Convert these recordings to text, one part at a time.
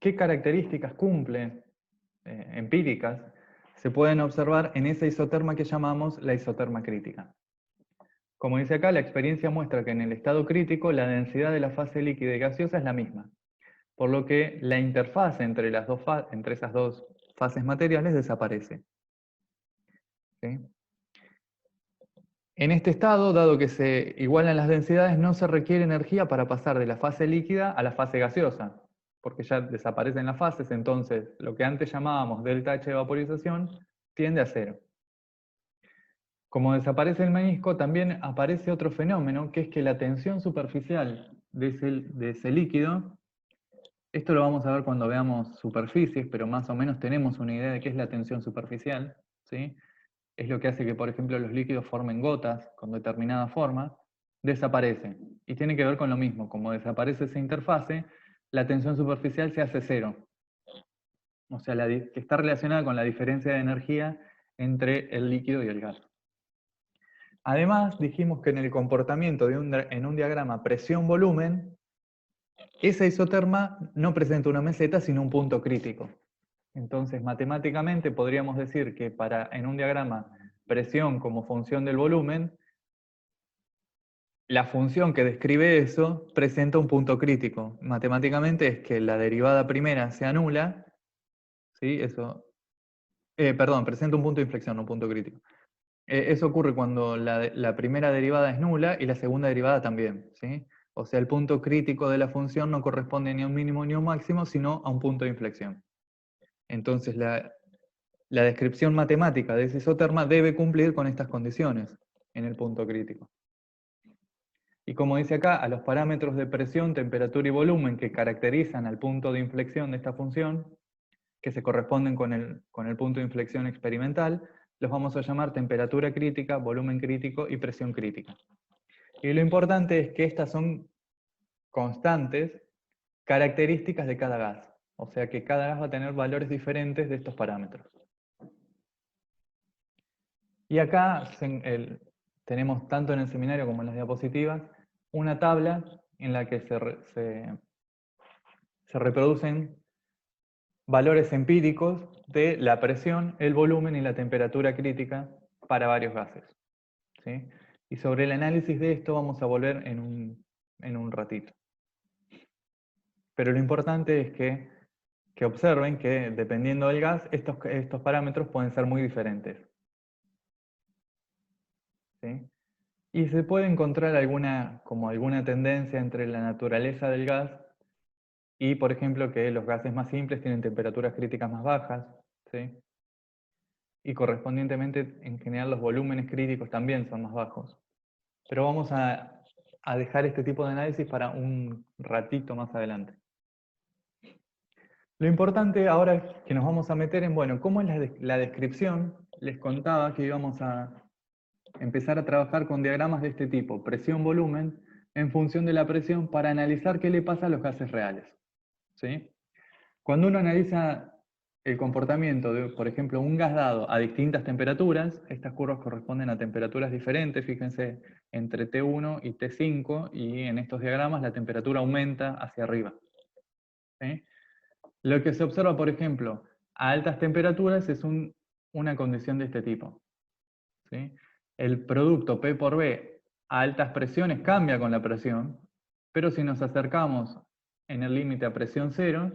¿Qué características cumple, empíricas, se pueden observar en esa isoterma que llamamos la isoterma crítica? Como dice acá, la experiencia muestra que en el estado crítico la densidad de la fase líquida y gaseosa es la misma, por lo que la interfase entre esas dos fases materiales desaparece. ¿Sí? En este estado, dado que se igualan las densidades, no se requiere energía para pasar de la fase líquida a la fase gaseosa, porque ya desaparecen las fases, entonces lo que antes llamábamos delta H de vaporización tiende a cero. Como desaparece el menisco, también aparece otro fenómeno, que es que la tensión superficial de ese líquido, esto lo vamos a ver cuando veamos superficies, pero más o menos tenemos una idea de qué es la tensión superficial, ¿sí? Es lo que hace que, por ejemplo, los líquidos formen gotas con determinada forma, desaparece. Y tiene que ver con lo mismo, como desaparece esa interfase, la tensión superficial se hace cero. O sea, que está relacionada con la diferencia de energía entre el líquido y el gas. Además, dijimos que en el comportamiento en un diagrama presión-volumen, esa isoterma no presenta una meseta, sino un punto crítico. Entonces, matemáticamente podríamos decir que en un diagrama presión como función del volumen, la función que describe eso presenta un punto crítico. Matemáticamente es que la derivada primera se anula, ¿sí? Presenta un punto de inflexión, no un punto crítico. Eso ocurre cuando la primera derivada es nula y la segunda derivada también, ¿sí? O sea, el punto crítico de la función no corresponde ni a un mínimo ni a un máximo, sino a un punto de inflexión. Entonces, la descripción matemática de esa isoterma debe cumplir con estas condiciones en el punto crítico. Y como dice acá, a los parámetros de presión, temperatura y volumen que caracterizan al punto de inflexión de esta función, que se corresponden con el punto de inflexión experimental, los vamos a llamar temperatura crítica, volumen crítico y presión crítica. Y lo importante es que estas son constantes características de cada gas. O sea que cada gas va a tener valores diferentes de estos parámetros. Y acá tenemos, tanto en el seminario como en las diapositivas, una tabla en la que se reproducen valores empíricos de la presión, el volumen y la temperatura crítica para varios gases. ¿Sí? Y sobre el análisis de esto vamos a volver en un ratito. Pero lo importante es que observen que dependiendo del gas, estos parámetros pueden ser muy diferentes. ¿Sí? Y se puede encontrar alguna tendencia entre la naturaleza del gas y, por ejemplo, que los gases más simples tienen temperaturas críticas más bajas, ¿sí? Y correspondientemente, en general, los volúmenes críticos también son más bajos. Pero vamos a dejar este tipo de análisis para un ratito más adelante. Lo importante ahora es que nos vamos a meter en, bueno, ¿cómo es la descripción? Les contaba que íbamos a empezar a trabajar con diagramas de este tipo, presión-volumen, en función de la presión, para analizar qué le pasa a los gases reales. ¿Sí? Cuando uno analiza el comportamiento de, por ejemplo, un gas dado a distintas temperaturas, estas curvas corresponden a temperaturas diferentes, fíjense, entre T1 y T5, y en estos diagramas la temperatura aumenta hacia arriba. ¿Sí? Lo que se observa, por ejemplo, a altas temperaturas es una condición de este tipo. ¿Sí? El producto P por B a altas presiones cambia con la presión, pero si nos acercamos en el límite a presión cero,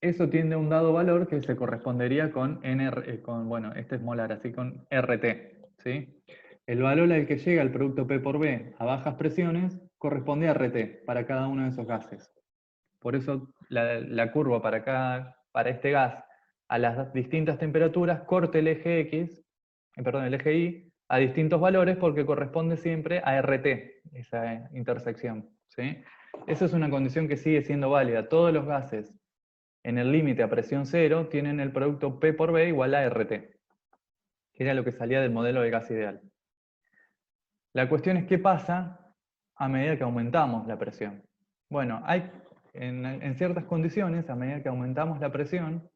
eso tiende a un dado valor que se correspondería con este es molar, así con RT. ¿Sí? El valor al que llega el producto P por B a bajas presiones corresponde a RT para cada uno de esos gases. Por eso la curva para este gas a las distintas temperaturas corta el eje el eje Y, a distintos valores porque corresponde siempre a RT, esa intersección. ¿Sí? Esa es una condición que sigue siendo válida. Todos los gases en el límite a presión cero tienen el producto P por B igual a RT, que era lo que salía del modelo de gas ideal. La cuestión es qué pasa a medida que aumentamos la presión. Bueno, en ciertas condiciones, a medida que aumentamos la presión,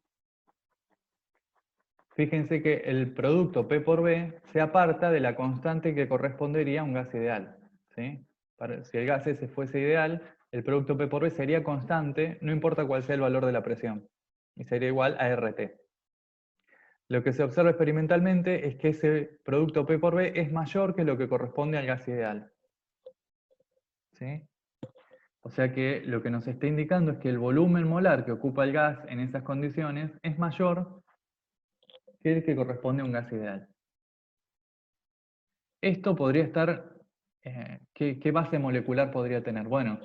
fíjense que el producto P por B se aparta de la constante que correspondería a un gas ideal. ¿Sí? Si el gas ese fuese ideal, el producto P por B sería constante, no importa cuál sea el valor de la presión, y sería igual a RT. Lo que se observa experimentalmente es que ese producto P por B es mayor que lo que corresponde al gas ideal. ¿Sí? O sea que lo que nos está indicando es que el volumen molar que ocupa el gas en esas condiciones es mayor que el que corresponde a un gas ideal. Esto podría estar, ¿qué base molecular podría tener? Bueno,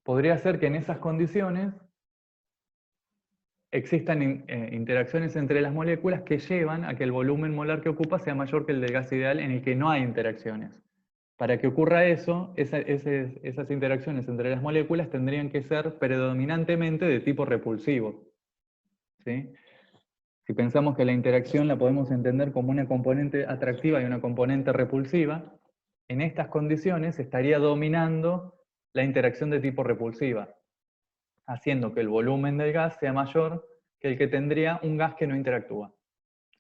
podría ser que en esas condiciones existan interacciones entre las moléculas que llevan a que el volumen molar que ocupa sea mayor que el del gas ideal en el que no hay interacciones. Para que ocurra eso, esas interacciones entre las moléculas tendrían que ser predominantemente de tipo repulsivo. ¿Sí? Si pensamos que la interacción la podemos entender como una componente atractiva y una componente repulsiva, en estas condiciones estaría dominando la interacción de tipo repulsiva, haciendo que el volumen del gas sea mayor que el que tendría un gas que no interactúa.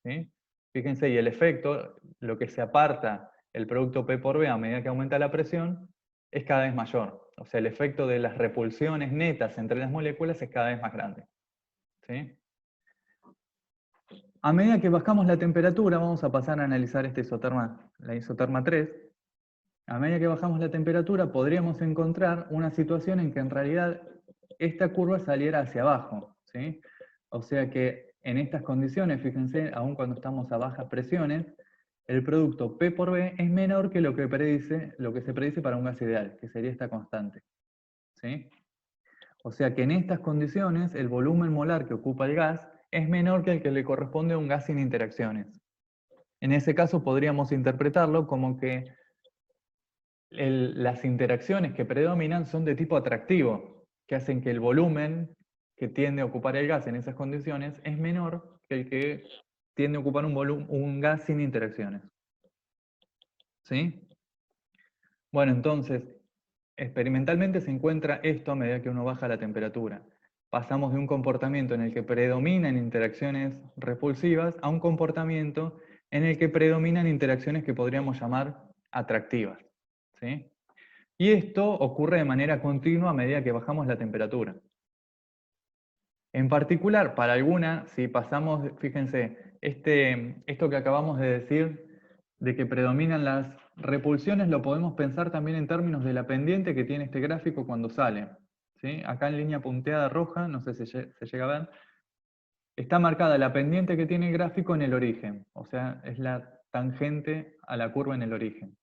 ¿Sí? Fíjense, y el efecto, lo que se aparta el producto P por B a medida que aumenta la presión, es cada vez mayor. O sea, el efecto de las repulsiones netas entre las moléculas es cada vez más grande. ¿Sí? A medida que bajamos la temperatura, vamos a pasar a analizar esta isoterma, la isoterma 3. A medida que bajamos la temperatura, podríamos encontrar una situación en que en realidad esta curva saliera hacia abajo. ¿Sí? O sea que en estas condiciones, fíjense, aun cuando estamos a bajas presiones, el producto P por B es menor que lo que se predice para un gas ideal, que sería esta constante. ¿Sí? O sea que en estas condiciones el volumen molar que ocupa el gas es menor que el que le corresponde a un gas sin interacciones. En ese caso podríamos interpretarlo como que las interacciones que predominan son de tipo atractivo, que hacen que el volumen que tiende a ocupar el gas en esas condiciones es menor que el que tiende a ocupar un gas sin interacciones. ¿Sí? Bueno, entonces, experimentalmente se encuentra esto a medida que uno baja la temperatura. Pasamos de un comportamiento en el que predominan interacciones repulsivas a un comportamiento en el que predominan interacciones que podríamos llamar atractivas. ¿Sí? Y esto ocurre de manera continua a medida que bajamos la temperatura. En particular, para alguna, si pasamos, fíjense, esto que acabamos de decir, de que predominan las repulsiones, lo podemos pensar también en términos de la pendiente que tiene este gráfico cuando sale. ¿Sí? Acá en línea punteada roja, no sé si se llega a ver, está marcada la pendiente que tiene el gráfico en el origen, o sea, es la tangente a la curva en el origen.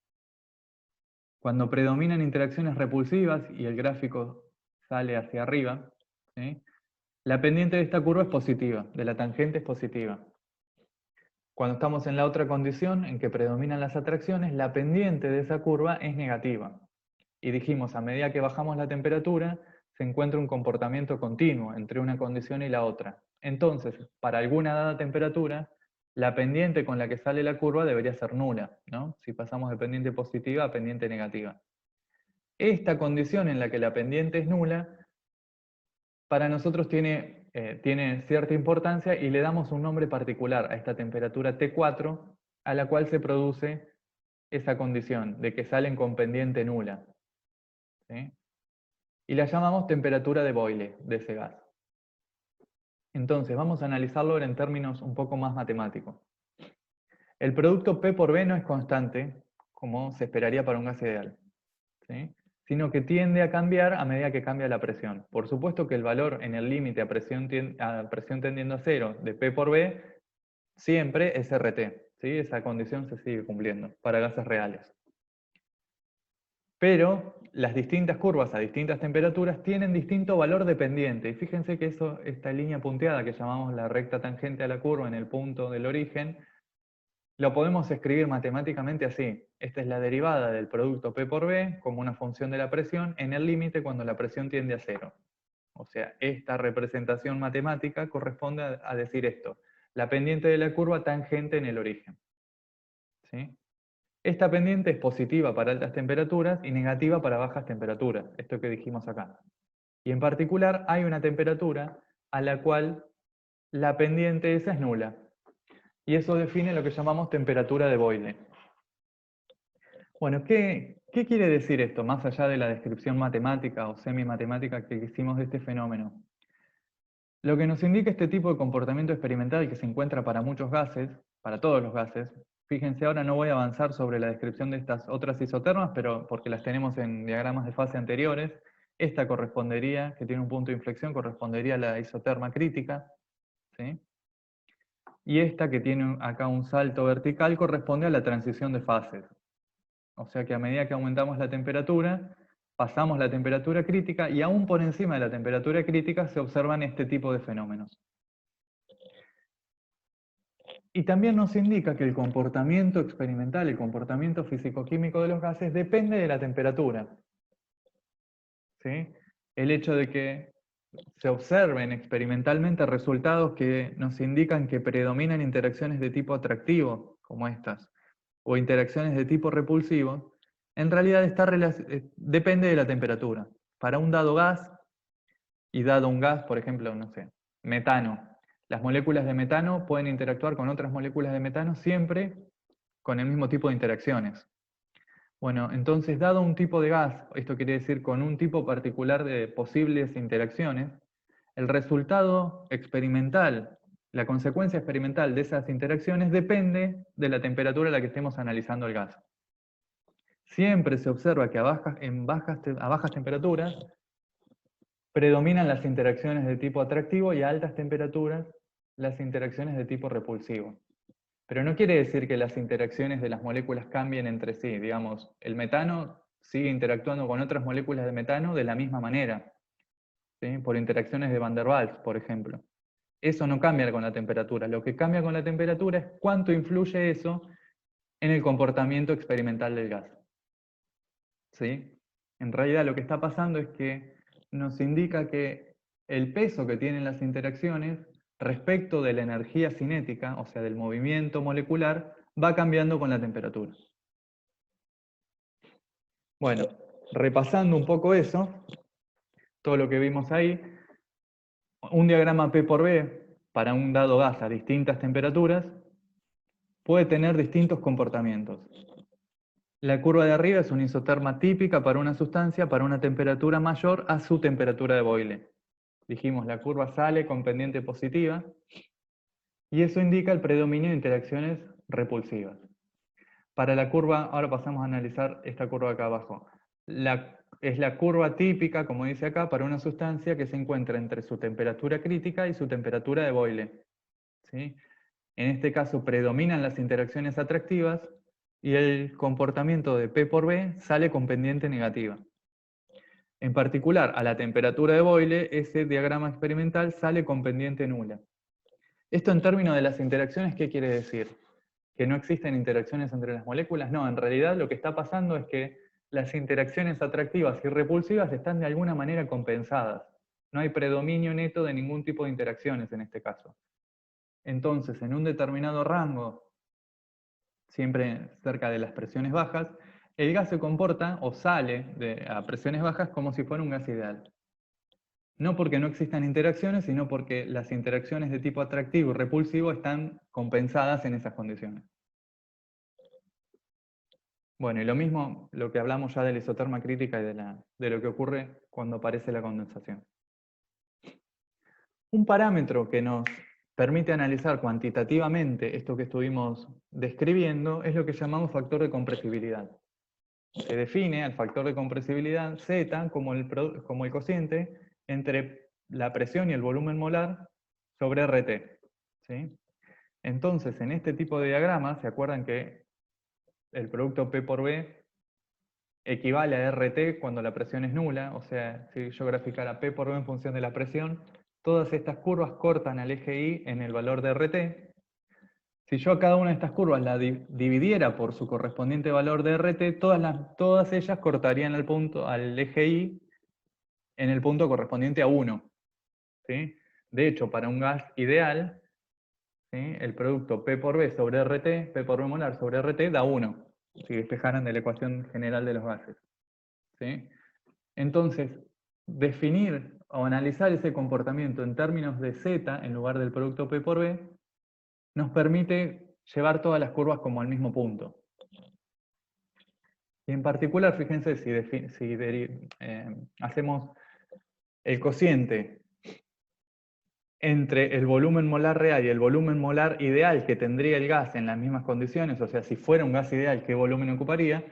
Cuando predominan interacciones repulsivas y el gráfico sale hacia arriba, ¿sí? La pendiente de esta curva es positiva, de la tangente es positiva. Cuando estamos en la otra condición, en que predominan las atracciones, la pendiente de esa curva es negativa. Y dijimos, a medida que bajamos la temperatura, se encuentra un comportamiento continuo entre una condición y la otra. Entonces, para alguna dada temperatura, la pendiente con la que sale la curva debería ser nula, ¿no? Si pasamos de pendiente positiva a pendiente negativa. Esta condición en la que la pendiente es nula, para nosotros tiene cierta importancia y le damos un nombre particular a esta temperatura T4, a la cual se produce esa condición de que salen con pendiente nula. ¿Sí? Y la llamamos temperatura de Boyle de ese gas. Entonces, vamos a analizarlo ahora en términos un poco más matemáticos. El producto P por B no es constante, como se esperaría para un gas ideal, ¿sí? Sino que tiende a cambiar a medida que cambia la presión. Por supuesto que el valor en el límite a presión tendiendo a cero de P por B siempre es RT. ¿Sí? Esa condición se sigue cumpliendo para gases reales. Pero las distintas curvas a distintas temperaturas tienen distinto valor dependiente. Y fíjense que esta línea punteada que llamamos la recta tangente a la curva en el punto del origen, lo podemos escribir matemáticamente así. Esta es la derivada del producto P por B como una función de la presión en el límite cuando la presión tiende a cero. O sea, esta representación matemática corresponde a decir esto. La pendiente de la curva tangente en el origen. ¿Sí? Esta pendiente es positiva para altas temperaturas y negativa para bajas temperaturas, esto que dijimos acá. Y en particular hay una temperatura a la cual la pendiente esa es nula. Y eso define lo que llamamos temperatura de Boyle. Bueno, ¿qué ¿Qué quiere decir esto, más allá de la descripción matemática o semi-matemática que hicimos de este fenómeno? Lo que nos indica este tipo de comportamiento experimental que se encuentra para muchos gases, para todos los gases, fíjense, ahora no voy a avanzar sobre la descripción de estas otras isotermas, pero porque las tenemos en diagramas de fase anteriores. Esta correspondería, que tiene un punto de inflexión, correspondería a la isoterma crítica, ¿sí? Y esta, que tiene acá un salto vertical, corresponde a la transición de fases. O sea que a medida que aumentamos la temperatura, pasamos la temperatura crítica y aún por encima de la temperatura crítica se observan este tipo de fenómenos. Y también nos indica que el comportamiento experimental, el comportamiento físico-químico de los gases depende de la temperatura. ¿Sí? El hecho de que se observen experimentalmente resultados que nos indican que predominan interacciones de tipo atractivo, como estas, o interacciones de tipo repulsivo, en realidad depende de la temperatura. Para un dado gas, y dado un gas, por ejemplo, no sé, metano, las moléculas de metano pueden interactuar con otras moléculas de metano siempre con el mismo tipo de interacciones. Bueno, entonces, dado un tipo de gas, esto quiere decir con un tipo particular de posibles interacciones, el resultado experimental, la consecuencia experimental de esas interacciones depende de la temperatura a la que estemos analizando el gas. Siempre se observa que a bajas temperaturas predominan las interacciones de tipo atractivo y a altas temperaturas las interacciones de tipo repulsivo. Pero no quiere decir que las interacciones de las moléculas cambien entre sí. Digamos, el metano sigue interactuando con otras moléculas de metano de la misma manera, ¿sí? Por interacciones de Van der Waals, por ejemplo. Eso no cambia con la temperatura. Lo que cambia con la temperatura es cuánto influye eso en el comportamiento experimental del gas. ¿Sí? En realidad lo que está pasando es que nos indica que el peso que tienen las interacciones respecto de la energía cinética, o sea, del movimiento molecular, va cambiando con la temperatura. Bueno, repasando un poco eso, todo lo que vimos ahí, un diagrama P por B para un dado gas a distintas temperaturas puede tener distintos comportamientos. La curva de arriba es una isoterma típica para una sustancia para una temperatura mayor a su temperatura de Boyle. Dijimos, la curva sale con pendiente positiva y eso indica el predominio de interacciones repulsivas. Para la curva, ahora pasamos a analizar esta curva acá abajo. Es la curva típica, como dice acá, para una sustancia que se encuentra entre su temperatura crítica y su temperatura de Boyle. ¿Sí? En este caso predominan las interacciones atractivas y el comportamiento de P por B sale con pendiente negativa. En particular, a la temperatura de Boyle, ese diagrama experimental sale con pendiente nula. Esto en términos de las interacciones, ¿qué quiere decir? ¿Que no existen interacciones entre las moléculas? No, en realidad lo que está pasando es que las interacciones atractivas y repulsivas están de alguna manera compensadas. No hay predominio neto de ningún tipo de interacciones en este caso. Entonces, en un determinado rango, siempre cerca de las presiones bajas, el gas se comporta o sale a presiones bajas como si fuera un gas ideal. No porque no existan interacciones, sino porque las interacciones de tipo atractivo y repulsivo están compensadas en esas condiciones. Bueno, y lo mismo, lo que hablamos ya de la isoterma crítica y de lo que ocurre cuando aparece la condensación. Un parámetro que nos permite analizar cuantitativamente esto que estuvimos describiendo es lo que llamamos factor de compresibilidad. Se define al factor de compresibilidad Z como el cociente entre la presión y el volumen molar sobre RT. ¿Sí? Entonces, en este tipo de diagrama, ¿se acuerdan que el producto P por B equivale a RT cuando la presión es nula? O sea, si yo graficara P por B en función de la presión, todas estas curvas cortan al eje Y en el valor de RT. Si yo a cada una de estas curvas la dividiera por su correspondiente valor de RT, todas ellas cortarían al eje Y en el punto correspondiente a 1. ¿Sí? De hecho, para un gas ideal, ¿sí? El producto P por B sobre RT, P por B molar sobre RT, da 1, si despejaran de la ecuación general de los gases. ¿Sí? Entonces, definir o analizar ese comportamiento en términos de Z en lugar del producto P por B nos permite llevar todas las curvas como al mismo punto. Y en particular, fíjense, si hacemos el cociente entre el volumen molar real y el volumen molar ideal que tendría el gas en las mismas condiciones, o sea, si fuera un gas ideal, ¿qué volumen ocuparía?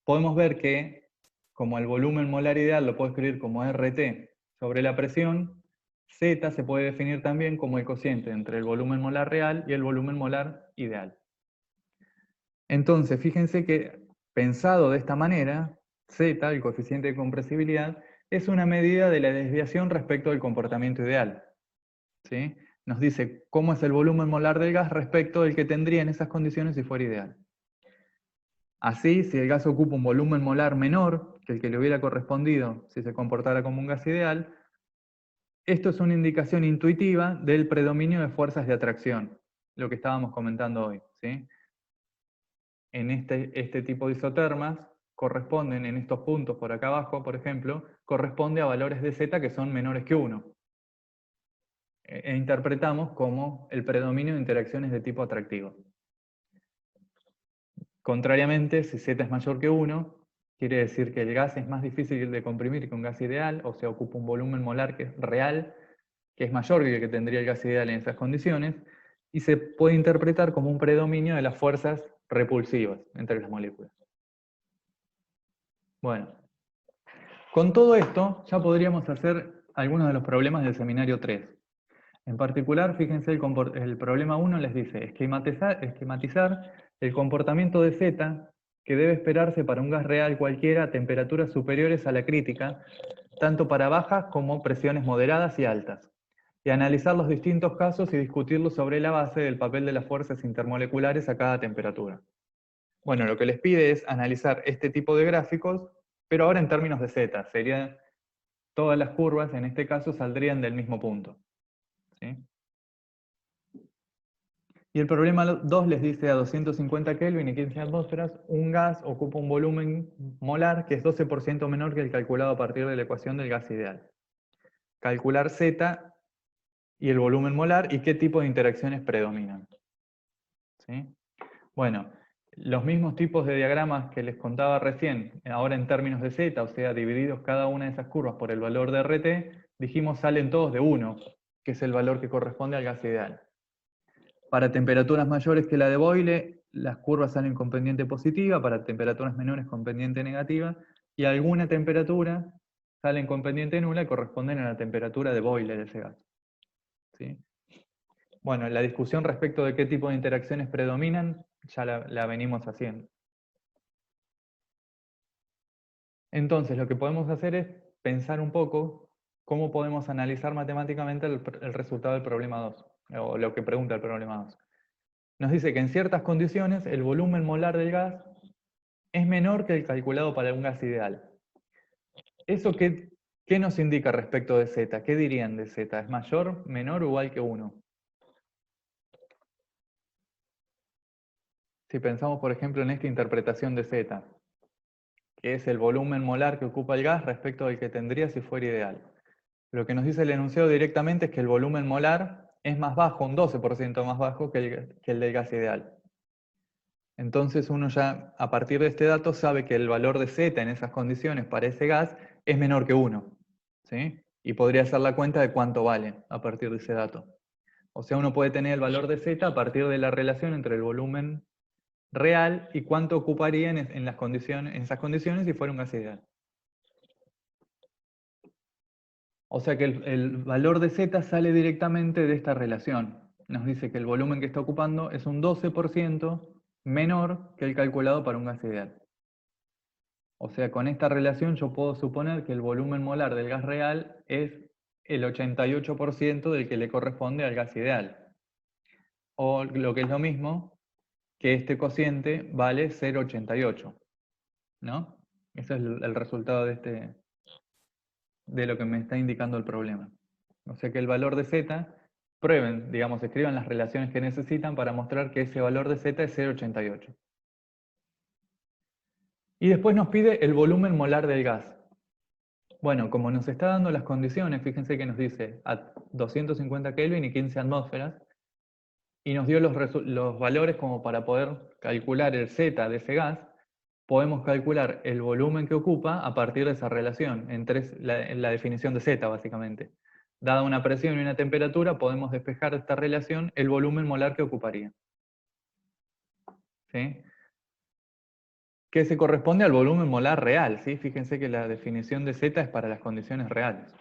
Podemos ver que, como el volumen molar ideal lo puedo escribir como RT sobre la presión, Z se puede definir también como el cociente entre el volumen molar real y el volumen molar ideal. Entonces, fíjense que, pensado de esta manera, Z, el coeficiente de compresibilidad, es una medida de la desviación respecto del comportamiento ideal. ¿Sí? Nos dice cómo es el volumen molar del gas respecto del que tendría en esas condiciones si fuera ideal. Así, si el gas ocupa un volumen molar menor que el que le hubiera correspondido si se comportara como un gas ideal, esto es una indicación intuitiva del predominio de fuerzas de atracción, lo que estábamos comentando hoy. ¿Sí? En este tipo de isotermas corresponden, en estos puntos por acá abajo, por ejemplo, corresponde a valores de Z que son menores que 1. E interpretamos como el predominio de interacciones de tipo atractivo. Contrariamente, si Z es mayor que 1, quiere decir que el gas es más difícil de comprimir que un gas ideal, o sea, ocupa un volumen molar que es real, que es mayor que el que tendría el gas ideal en esas condiciones, y se puede interpretar como un predominio de las fuerzas repulsivas entre las moléculas. Bueno, con todo esto ya podríamos hacer algunos de los problemas del seminario 3. En particular, fíjense, el problema 1 les dice esquematizar el comportamiento de Z que debe esperarse para un gas real cualquiera a temperaturas superiores a la crítica, tanto para bajas como presiones moderadas y altas, y analizar los distintos casos y discutirlos sobre la base del papel de las fuerzas intermoleculares a cada temperatura. Bueno, lo que les pide es analizar este tipo de gráficos, pero ahora en términos de Z. Todas las curvas, en este caso, saldrían del mismo punto. ¿Sí? Y el problema 2 les dice a 250 Kelvin y 15 atmósferas, un gas ocupa un volumen molar que es 12% menor que el calculado a partir de la ecuación del gas ideal. Calcular Z y el volumen molar y qué tipo de interacciones predominan. ¿Sí? Bueno, los mismos tipos de diagramas que les contaba recién, ahora en términos de Z, o sea, divididos cada una de esas curvas por el valor de RT, dijimos salen todos de 1, que es el valor que corresponde al gas ideal. Para temperaturas mayores que la de Boyle, las curvas salen con pendiente positiva, para temperaturas menores con pendiente negativa, y alguna temperatura salen con pendiente nula y corresponden a la temperatura de Boyle de ese gas. ¿Sí? Bueno, la discusión respecto de qué tipo de interacciones predominan, ya la venimos haciendo. Entonces, lo que podemos hacer es pensar un poco cómo podemos analizar matemáticamente el resultado del problema 2, o lo que pregunta el problema 2. Nos dice que en ciertas condiciones el volumen molar del gas es menor que el calculado para un gas ideal. ¿Eso qué nos indica respecto de Z? ¿Qué dirían de Z? ¿Es mayor, menor o igual que 1? Si pensamos, por ejemplo, en esta interpretación de Z, que es el volumen molar que ocupa el gas respecto del que tendría si fuera ideal. Lo que nos dice el enunciado directamente es que el volumen molar es más bajo, un 12% más bajo que el del gas ideal. Entonces uno ya, a partir de este dato, sabe que el valor de Z en esas condiciones para ese gas es menor que 1. ¿Sí? Y podría hacer la cuenta de cuánto vale a partir de ese dato. O sea, uno puede tener el valor de Z a partir de la relación entre el volumen real y cuánto ocuparía en esas condiciones si fuera un gas ideal. O sea que el valor de Z sale directamente de esta relación. Nos dice que el volumen que está ocupando es un 12% menor que el calculado para un gas ideal. O sea, con esta relación yo puedo suponer que el volumen molar del gas real es el 88% del que le corresponde al gas ideal. O lo que es lo mismo, que este cociente vale 0,88. ¿No? Ese es el resultado de lo que me está indicando el problema. O sea que el valor de Z, prueben, digamos, escriban las relaciones que necesitan para mostrar que ese valor de Z es 0,88. Y después nos pide el volumen molar del gas. Bueno, como nos está dando las condiciones, fíjense que nos dice a 250 Kelvin y 15 atmósferas, y nos dio los valores como para poder calcular el Z de ese gas, podemos calcular el volumen que ocupa a partir de esa relación, en la definición de Z básicamente. Dada una presión y una temperatura, podemos despejar de esta relación el volumen molar que ocuparía. ¿Sí? Que se corresponde al volumen molar real, ¿sí? Fíjense que la definición de Z es para las condiciones reales.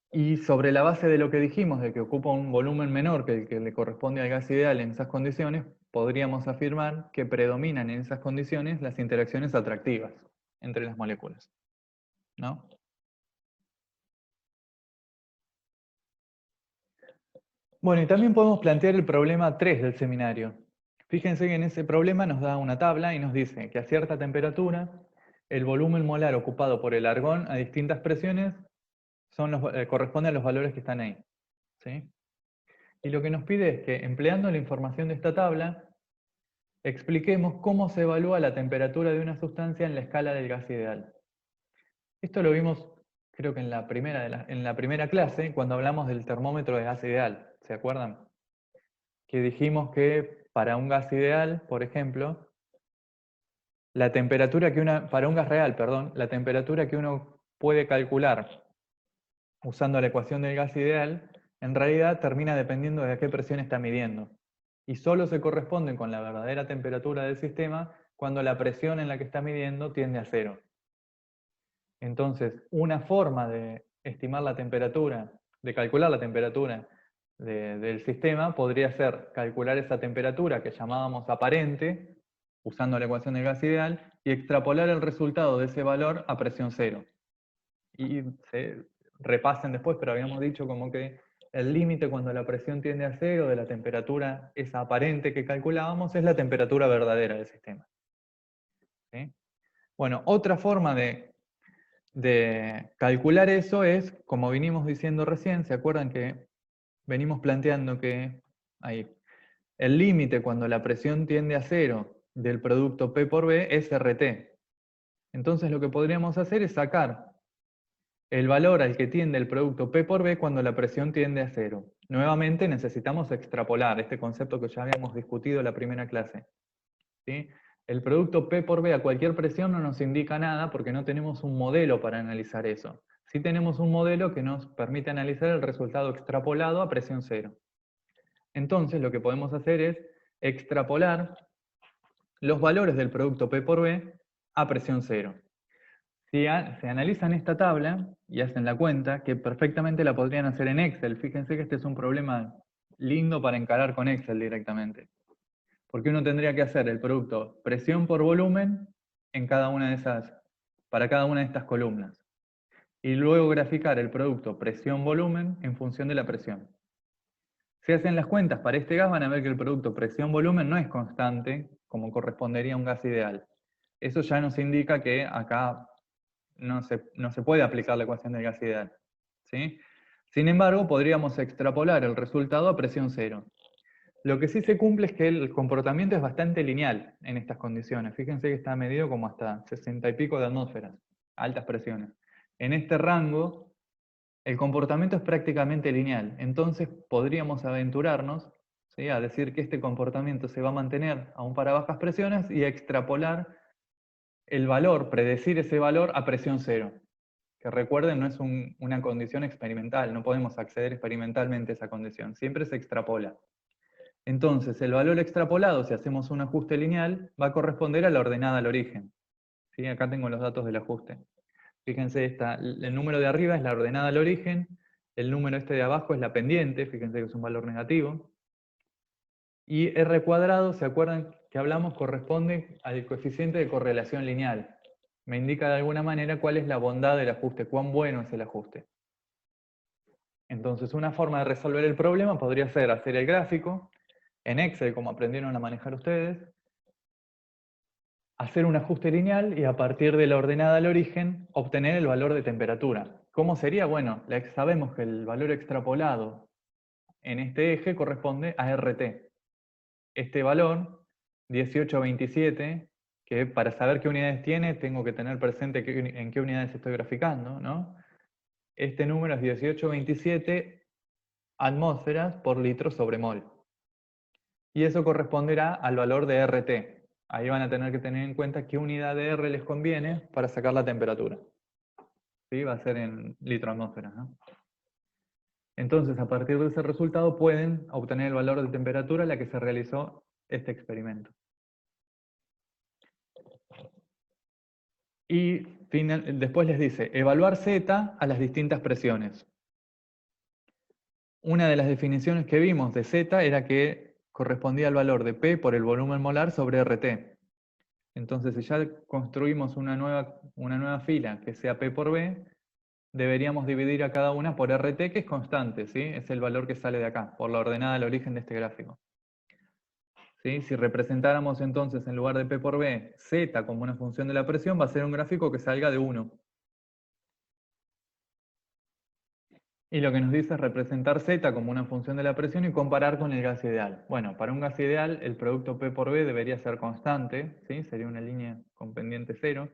Y sobre la base de lo que dijimos, de que ocupa un volumen menor que el que le corresponde al gas ideal en esas condiciones, podríamos afirmar que predominan en esas condiciones las interacciones atractivas entre las moléculas, ¿no? Bueno, y también podemos plantear el problema 3 del seminario. Fíjense que en ese problema nos da una tabla y nos dice que a cierta temperatura el volumen molar ocupado por el argón a distintas presiones corresponde a los valores que están ahí, ¿sí? Y lo que nos pide es que, empleando la información de esta tabla, expliquemos cómo se evalúa la temperatura de una sustancia en la escala del gas ideal. Esto lo vimos, creo que en la primera clase, cuando hablamos del termómetro de gas ideal. ¿Se acuerdan? Que dijimos que para un gas ideal, por ejemplo, la temperatura para un gas real, perdón, la temperatura que uno puede calcular usando la ecuación del gas ideal, en realidad termina dependiendo de a qué presión está midiendo. Y solo se corresponden con la verdadera temperatura del sistema cuando la presión en la que está midiendo tiende a cero. Entonces, una forma de estimar la temperatura, de calcular la temperatura del sistema, podría ser calcular esa temperatura que llamábamos aparente, usando la ecuación del gas ideal, y extrapolar el resultado de ese valor a presión cero. Y se repasen después, pero habíamos dicho como que el límite cuando la presión tiende a cero de la temperatura esa aparente que calculábamos es la temperatura verdadera del sistema. ¿Sí? Bueno, otra forma de calcular eso es, como vinimos diciendo recién, ¿se acuerdan que venimos planteando que ahí, el límite cuando la presión tiende a cero del producto P por B es RT? Entonces lo que podríamos hacer es sacar el valor al que tiende el producto P por B cuando la presión tiende a cero. Nuevamente necesitamos extrapolar este concepto que ya habíamos discutido en la primera clase. ¿Sí? El producto P por B a cualquier presión no nos indica nada porque no tenemos un modelo para analizar eso. Sí tenemos un modelo que nos permite analizar el resultado extrapolado a presión cero. Entonces lo que podemos hacer es extrapolar los valores del producto P por B a presión cero. Si analizan esta tabla y hacen la cuenta, que perfectamente la podrían hacer en Excel. Fíjense que este es un problema lindo para encarar con Excel directamente. Porque uno tendría que hacer el producto presión por volumen para cada una de estas columnas. Y luego graficar el producto presión-volumen en función de la presión. Si hacen las cuentas para este gas, van a ver que el producto presión-volumen no es constante, como correspondería a un gas ideal. Eso ya nos indica que acá no se puede aplicar la ecuación del gas ideal. ¿Sí? Sin embargo, podríamos extrapolar el resultado a presión cero. Lo que sí se cumple es que el comportamiento es bastante lineal en estas condiciones. Fíjense que está medido como hasta 60 y pico de atmósferas, altas presiones. En este rango, el comportamiento es prácticamente lineal. Entonces podríamos aventurarnos, ¿sí?, a decir que este comportamiento se va a mantener aún para bajas presiones y extrapolar el valor, predecir ese valor a presión cero. Que recuerden, no es una condición experimental, no podemos acceder experimentalmente a esa condición, siempre se extrapola. Entonces, el valor extrapolado, si hacemos un ajuste lineal, va a corresponder a la ordenada al origen. ¿Sí? Acá tengo los datos del ajuste. Fíjense, el número de arriba es la ordenada al origen, el número este de abajo es la pendiente, fíjense que es un valor negativo. Y R cuadrado, ¿se acuerdan que hablamos? Corresponde al coeficiente de correlación lineal. Me indica de alguna manera cuál es la bondad del ajuste, cuán bueno es el ajuste. Entonces, una forma de resolver el problema podría ser hacer el gráfico en Excel, como aprendieron a manejar ustedes, hacer un ajuste lineal y a partir de la ordenada al origen obtener el valor de temperatura. ¿Cómo sería? Bueno, sabemos que el valor extrapolado en este eje corresponde a RT. Este valor, 1827, que para saber qué unidades tiene tengo que tener presente en qué unidades estoy graficando, ¿no? Este número es 1827 atmósferas por litro sobre mol. Y eso corresponderá al valor de RT. ahí van a tener que tener en cuenta qué unidad de R les conviene para sacar la temperatura. ¿Sí? Va a ser en litro atmósfera, ¿no? Entonces, a partir de ese resultado pueden obtener el valor de temperatura a la que se realizó este experimento. Y después les dice, evaluar Z a las distintas presiones. Una de las definiciones que vimos de Z era que correspondía al valor de P por el volumen molar sobre RT. Entonces, si ya construimos una nueva fila que sea P por B, deberíamos dividir a cada una por RT, que es constante, ¿sí? Es el valor que sale de acá, por la ordenada al origen de este gráfico. ¿Sí? Si representáramos entonces en lugar de P por B, Z como una función de la presión, va a ser un gráfico que salga de 1. Y lo que nos dice es representar Z como una función de la presión y comparar con el gas ideal. Bueno, para un gas ideal el producto P por B debería ser constante, ¿sí? Sería una línea con pendiente 0.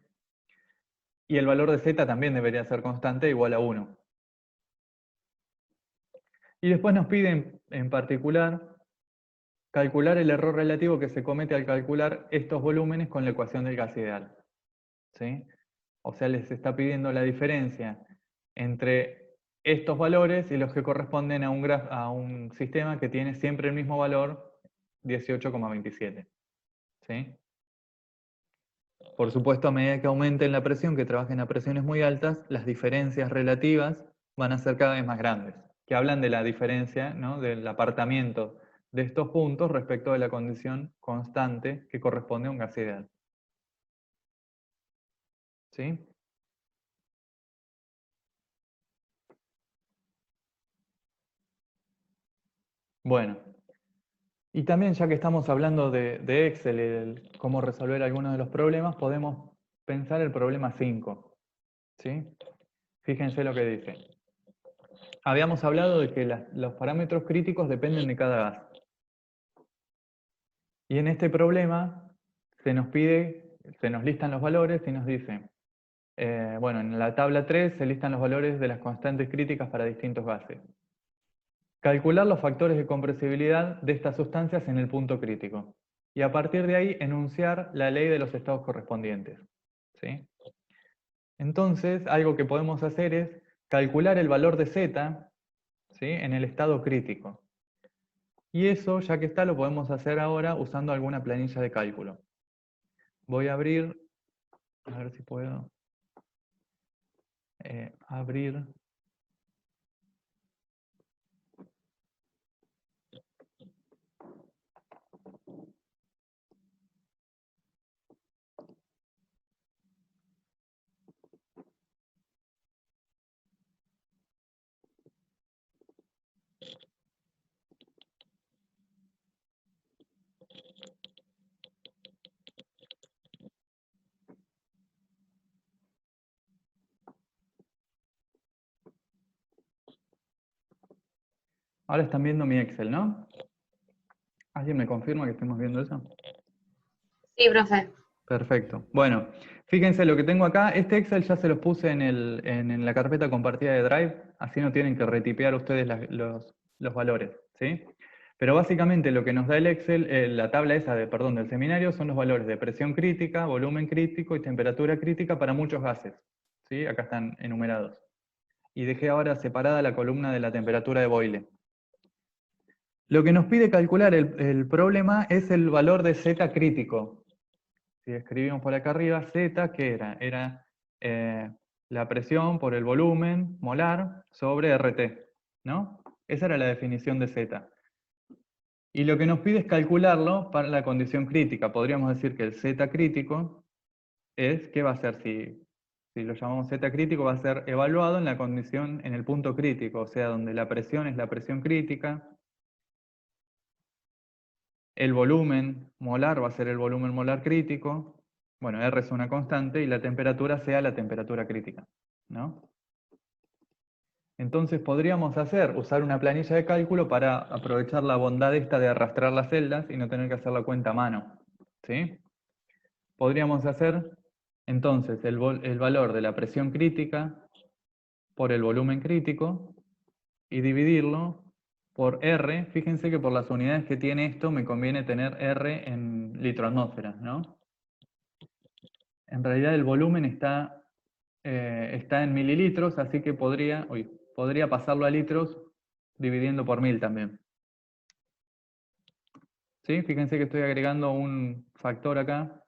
Y el valor de Z también debería ser constante, igual a 1. Y después nos piden en particular calcular el error relativo que se comete al calcular estos volúmenes con la ecuación del gas ideal. ¿Sí? O sea, les está pidiendo la diferencia entre estos valores y los que corresponden a un sistema que tiene siempre el mismo valor, 18,27. ¿Sí? Por supuesto, a medida que aumenten la presión, que trabajen a presiones muy altas, las diferencias relativas van a ser cada vez más grandes, que hablan de la diferencia, ¿no? Del apartamiento de estos puntos respecto de la condición constante que corresponde a un gas ideal. ¿Sí? Bueno, y también ya que estamos hablando de Excel, cómo resolver algunos de los problemas, podemos pensar el problema 5. ¿Sí? Fíjense lo que dice. Habíamos hablado de que los parámetros críticos dependen de cada gas. Y en este problema se nos listan los valores y nos dice, bueno, en la tabla 3 se listan los valores de las constantes críticas para distintos gases. Calcular los factores de compresibilidad de estas sustancias en el punto crítico. Y a partir de ahí enunciar la ley de los estados correspondientes. ¿Sí? Entonces, algo que podemos hacer es calcular el valor de Z, ¿sí? En el estado crítico. Y eso, ya que está, lo podemos hacer ahora usando alguna planilla de cálculo. Voy a abrir, a ver si puedo abrir. Ahora están viendo mi Excel, ¿no? ¿Alguien me confirma que estemos viendo eso? Sí, profe. Perfecto. Bueno, fíjense lo que tengo acá. Este Excel ya se los puse en la carpeta compartida de Drive, así no tienen que retipear ustedes los valores, ¿sí? Pero básicamente lo que nos da el Excel, la tabla esa del seminario, son los valores de presión crítica, volumen crítico y temperatura crítica para muchos gases, ¿sí? Acá están enumerados. Y dejé ahora separada la columna de la temperatura de Boyle. Lo que nos pide calcular el problema es el valor de Z crítico. Si escribimos por acá arriba, Z, ¿qué era? Era la presión por el volumen molar sobre RT, ¿no? Esa era la definición de Z. Y lo que nos pide es calcularlo para la condición crítica. Podríamos decir que el Z crítico es, ¿qué va a ser? Si lo llamamos Z crítico, va a ser evaluado en la condición, en el punto crítico, o sea, donde la presión es la presión crítica, el volumen molar va a ser el volumen molar crítico, bueno, R es una constante, y la temperatura sea la temperatura crítica, ¿no? Entonces podríamos usar una planilla de cálculo para aprovechar la bondad esta de arrastrar las celdas y no tener que hacer la cuenta a mano, ¿sí? Podríamos hacer entonces el valor de la presión crítica por el volumen crítico y dividirlo por R, fíjense que por las unidades que tiene esto me conviene tener R en litro-atmósferas, ¿no? En realidad el volumen está en mililitros, así que podría pasarlo a litros dividiendo por 1000 también. ¿Sí? Fíjense que estoy agregando un factor acá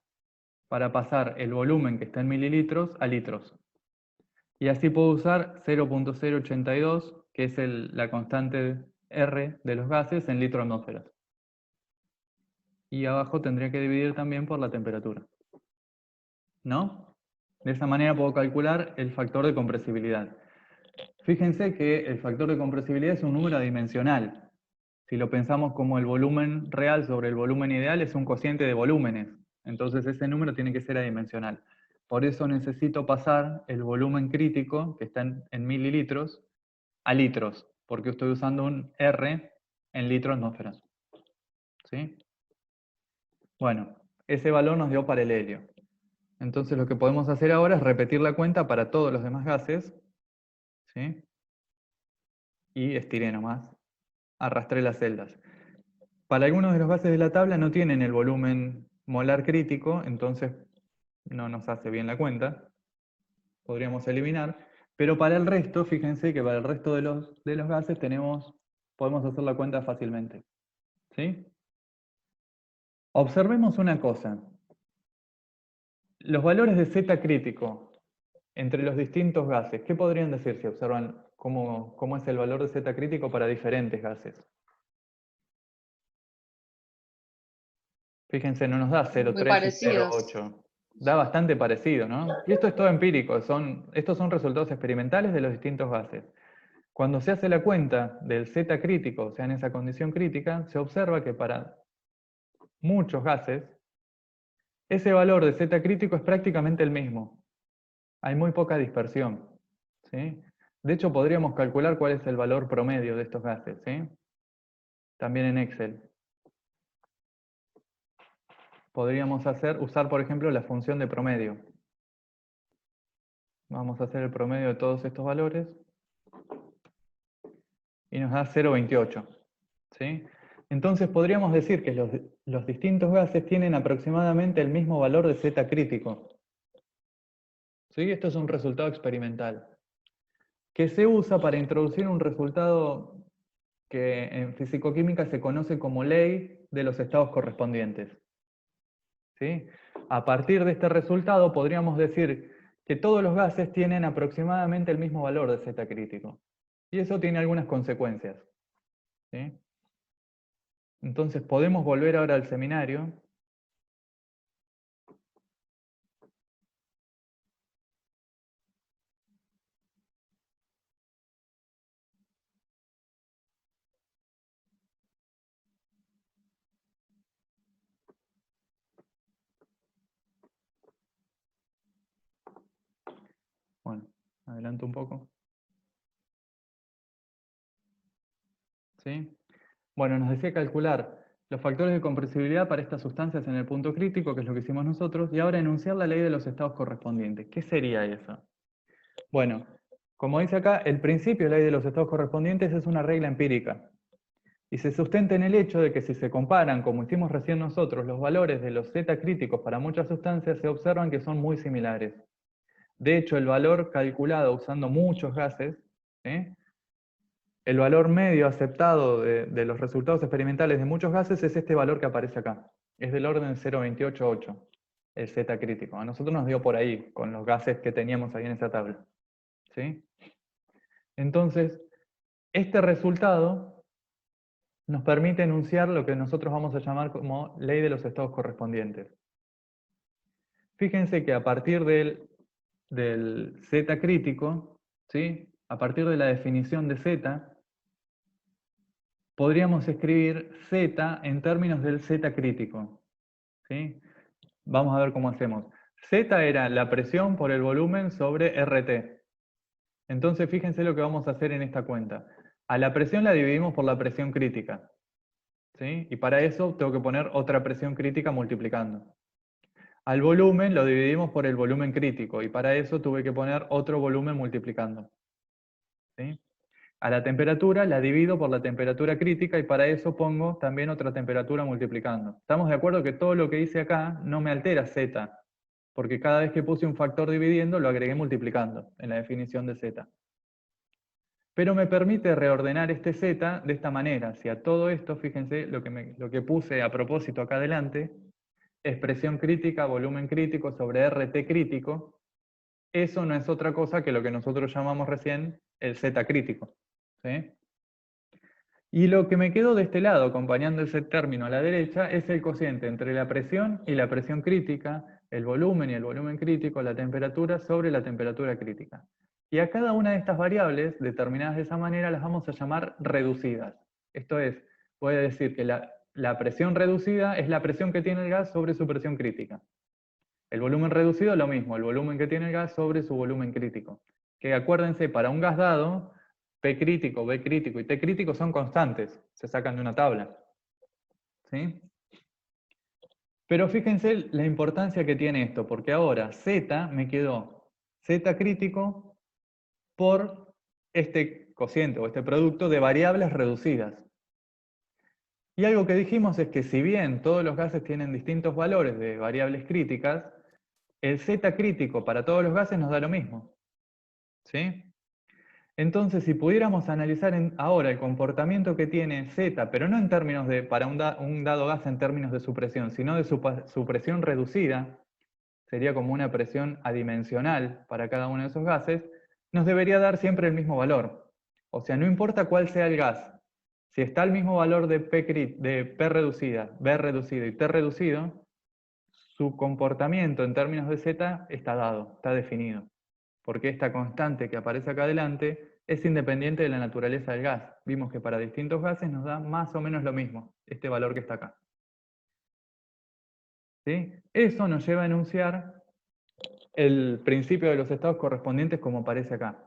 para pasar el volumen que está en mililitros a litros. Y así puedo usar 0.082, que es la constante R de los gases en litro atmósferas. Y abajo tendría que dividir también por la temperatura. ¿No? De esa manera puedo calcular el factor de compresibilidad. Fíjense que el factor de compresibilidad es un número adimensional. Si lo pensamos como el volumen real sobre el volumen ideal, es un cociente de volúmenes. Entonces ese número tiene que ser adimensional. Por eso necesito pasar el volumen crítico, que está en mililitros, a litros, porque estoy usando un R en litros atmósferas. ¿Sí? Bueno, ese valor nos dio para el helio. Entonces lo que podemos hacer ahora es repetir la cuenta para todos los demás gases. ¿Sí? Y estiré nomás. Arrastré las celdas. Para algunos de los gases de la tabla no tienen el volumen molar crítico, entonces no nos hace bien la cuenta. Podríamos eliminar. Pero para el resto, fíjense que para el resto de los gases podemos hacer la cuenta fácilmente. ¿Sí? Observemos una cosa. Los valores de Z crítico entre los distintos gases, ¿qué podrían decir si observan cómo es el valor de Z crítico para diferentes gases? Fíjense, no nos da 0,3 y 0,8. Da bastante parecido, ¿no? Y esto es todo empírico, estos son resultados experimentales de los distintos gases. Cuando se hace la cuenta del Z crítico, o sea, en esa condición crítica, se observa que para muchos gases, ese valor de Z crítico es prácticamente el mismo. Hay muy poca dispersión. ¿Sí? De hecho, podríamos calcular cuál es el valor promedio de estos gases. ¿Sí? También en Excel. Podríamos usar, por ejemplo, la función de promedio. Vamos a hacer el promedio de todos estos valores. Y nos da 0,28. ¿Sí? Entonces podríamos decir que los distintos gases tienen aproximadamente el mismo valor de Z crítico. ¿Sí? Esto es un resultado experimental, que se usa para introducir un resultado que en fisicoquímica se conoce como ley de los estados correspondientes. ¿Sí? A partir de este resultado podríamos decir que todos los gases tienen aproximadamente el mismo valor de Z crítico. Y eso tiene algunas consecuencias. ¿Sí? Entonces podemos volver ahora al seminario. Bueno, adelanto un poco. ¿Sí? Bueno, nos decía calcular los factores de compresibilidad para estas sustancias en el punto crítico, que es lo que hicimos nosotros, y ahora enunciar la ley de los estados correspondientes. ¿Qué sería eso? Bueno, como dice acá, el principio de la ley de los estados correspondientes es una regla empírica. Y se sustenta en el hecho de que si se comparan, como hicimos recién nosotros, los valores de los Z críticos para muchas sustancias, se observan que son muy similares. De hecho, el valor calculado usando muchos gases, ¿sí? El valor medio aceptado de los resultados experimentales de muchos gases es este valor que aparece acá. Es del orden de 0,288, el Z crítico. A nosotros nos dio por ahí, con los gases que teníamos ahí en esa tabla. ¿Sí? Entonces, este resultado nos permite enunciar lo que nosotros vamos a llamar como ley de los estados correspondientes. Fíjense que a partir del Z crítico, ¿sí? A partir de la definición de Z, podríamos escribir Z en términos del Z crítico. ¿Sí? Vamos a ver cómo hacemos. Z era la presión por el volumen sobre RT. Entonces fíjense lo que vamos a hacer en esta cuenta. A la presión la dividimos por la presión crítica. ¿Sí? Y para eso tengo que poner otra presión crítica multiplicando. Al volumen lo dividimos por el volumen crítico y para eso tuve que poner otro volumen multiplicando. ¿Sí? a la temperatura, la divido por la temperatura crítica y para eso pongo también otra temperatura multiplicando. Estamos de acuerdo que todo lo que hice acá no me altera Z, porque cada vez que puse un factor dividiendo lo agregué multiplicando en la definición de Z. Pero me permite reordenar este Z de esta manera. Si a todo esto, fíjense lo que puse a propósito acá adelante, expresión crítica, volumen crítico sobre RT crítico, eso no es otra cosa que lo que nosotros llamamos recién el Z crítico. ¿Sí? Y lo que me quedó de este lado, acompañando ese término a la derecha, es el cociente entre la presión y la presión crítica, el volumen y el volumen crítico, la temperatura sobre la temperatura crítica. Y a cada una de estas variables, determinadas de esa manera, las vamos a llamar reducidas. Esto es, voy a decir que la presión reducida es la presión que tiene el gas sobre su presión crítica. El volumen reducido lo mismo, el volumen que tiene el gas sobre su volumen crítico. Que acuérdense, para un gas dado, P crítico, B crítico y T crítico son constantes, se sacan de una tabla. ¿Sí? Pero fíjense la importancia que tiene esto, porque ahora Z me quedó Z crítico por este cociente o este producto de variables reducidas. Y algo que dijimos es que si bien todos los gases tienen distintos valores de variables críticas, el Z crítico para todos los gases nos da lo mismo. ¿Sí? Entonces, si pudiéramos analizar ahora el comportamiento que tiene Z, pero no en términos de, para un dado gas en términos de su presión, sino de su presión reducida, sería como una presión adimensional para cada uno de esos gases, nos debería dar siempre el mismo valor. O sea, no importa cuál sea el gas, si está el mismo valor de P reducida, B reducido y T reducido, su comportamiento en términos de Z está dado, está definido. Porque esta constante que aparece acá adelante es independiente de la naturaleza del gas. Vimos que para distintos gases nos da más o menos lo mismo, este valor que está acá. ¿Sí? Eso nos lleva a enunciar el principio de los estados correspondientes como aparece acá.